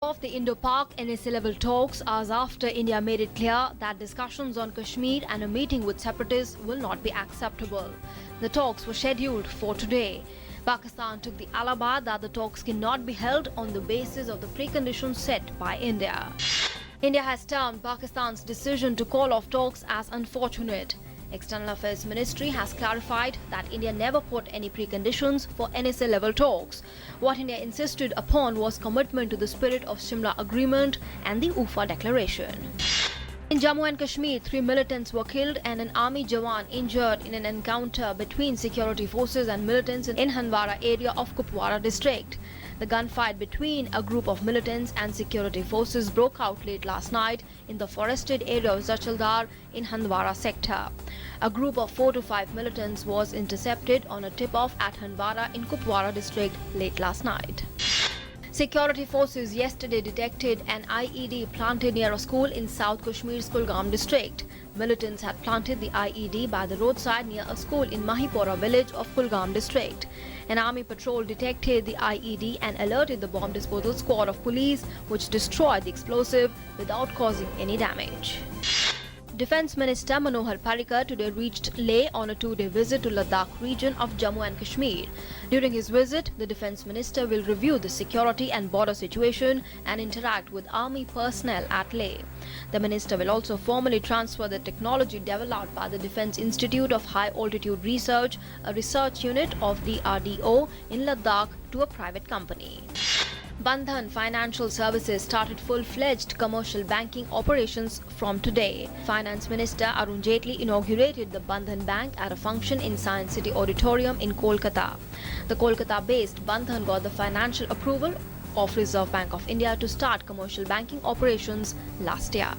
Of the Indo-Pak NSA-level talks hours after India made it clear that discussions on Kashmir and a meeting with separatists will not be acceptable. The talks were scheduled for today. Pakistan took the alibi that the talks cannot be held on the basis of the preconditions set by India. India has termed Pakistan's decision to call off talks as unfortunate. External Affairs Ministry has clarified that India never put any preconditions for NSA-level talks. What India insisted upon was commitment to the spirit of Shimla Agreement and the UFA Declaration. In Jammu and Kashmir, 3 militants were killed and an army jawan injured in an encounter between security forces and militants in Handwara area of Kupwara district. The gunfight between a group of militants and security forces broke out late last night in the forested area of Zachaldar in Handwara sector. A group of 4 to 5 militants was intercepted on a tip-off at Handwara in Kupwara district late last night. Security forces yesterday detected an IED planted near a school in South Kashmir's Kulgam district. Militants had planted the IED by the roadside near a school in Mahipora village of Kulgam district. An army patrol detected the IED and alerted the bomb disposal squad of police, which destroyed the explosive without causing any damage. Defence Minister Manohar Parrikar today reached Leh on a 2-day visit to Ladakh region of Jammu and Kashmir. During his visit, the Defence Minister will review the security and border situation and interact with army personnel at Leh. The minister will also formally transfer the technology developed by the Defence Institute of High Altitude Research, a research unit of the DRDO in Ladakh, to a private company. Bandhan Financial Services started full-fledged commercial banking operations from today. Finance Minister Arun Jaitley inaugurated the Bandhan Bank at a function in Science City Auditorium in Kolkata. The Kolkata-based Bandhan got the financial approval of Reserve Bank of India to start commercial banking operations last year.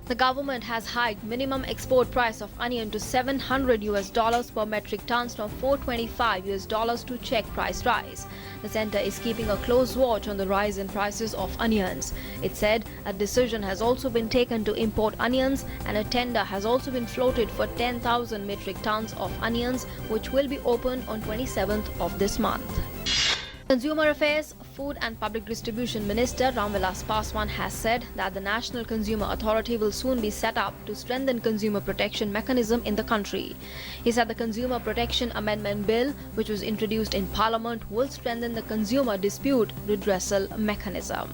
The government has hiked minimum export price of onion to $700 per metric tons from $425 to check price rise. The centre is keeping a close watch on the rise in prices of onions. It said a decision has also been taken to import onions and a tender has also been floated for 10,000 metric tons of onions, which will be opened on 27th of this month. Consumer Affairs, Food and Public Distribution Minister Ramvilas Paswan has said that the National Consumer Authority will soon be set up to strengthen consumer protection mechanism in the country. He said the Consumer Protection Amendment Bill, which was introduced in Parliament, will strengthen the consumer dispute redressal mechanism.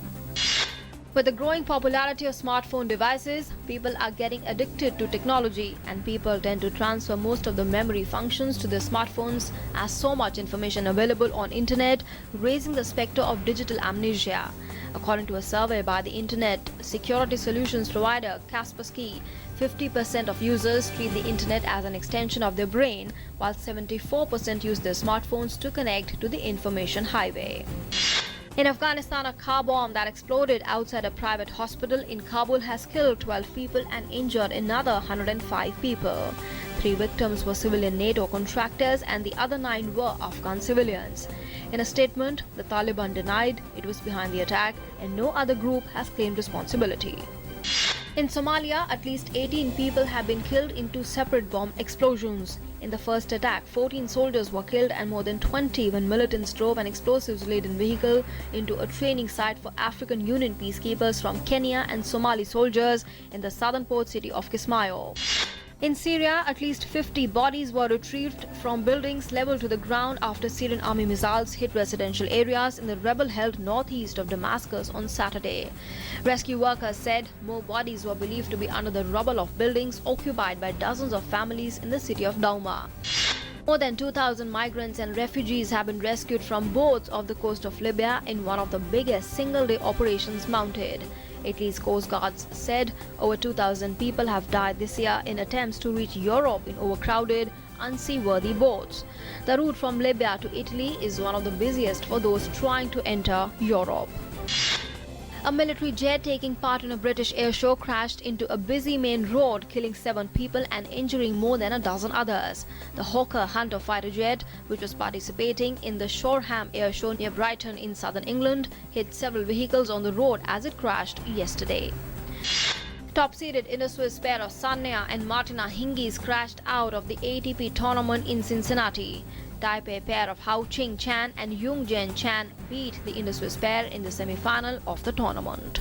With the growing popularity of smartphone devices, people are getting addicted to technology and people tend to transfer most of the memory functions to their smartphones as so much information available on internet, raising the specter of digital amnesia. According to a survey by the internet security solutions provider Kaspersky, 50% of users treat the internet as an extension of their brain, while 74% use their smartphones to connect to the information highway. In Afghanistan, a car bomb that exploded outside a private hospital in Kabul has killed 12 people and injured another 105 people. 3 victims were civilian NATO contractors and the other 9 were Afghan civilians. In a statement, the Taliban denied it was behind the attack and no other group has claimed responsibility. In Somalia, at least 18 people have been killed in 2 separate bomb explosions. In the first attack, 14 soldiers were killed and more than 20 when militants drove an explosives-laden vehicle into a training site for African Union peacekeepers from Kenya and Somali soldiers in the southern port city of Kismayo. In Syria, at least 50 bodies were retrieved from buildings leveled to the ground after Syrian army missiles hit residential areas in the rebel-held northeast of Damascus on Saturday. Rescue workers said more bodies were believed to be under the rubble of buildings occupied by dozens of families in the city of Douma. More than 2,000 migrants and refugees have been rescued from boats off the coast of Libya in one of the biggest single-day operations mounted. Italy's Coast Guards said over 2,000 people have died this year in attempts to reach Europe in overcrowded, unseaworthy boats. The route from Libya to Italy is one of the busiest for those trying to enter Europe. A military jet taking part in a British air show crashed into a busy main road, killing 7 people and injuring more than a dozen others. The Hawker Hunter fighter jet, which was participating in the Shoreham Air Show near Brighton in southern England, hit several vehicles on the road as it crashed yesterday. Top-seeded Indo-Swiss pair of Sanya and Martina Hingis crashed out of the ATP tournament in Cincinnati. Taipei pair of Hao Ching Chan and Yung Jen Chan beat the Indo-Swiss pair in the semi-final of the tournament.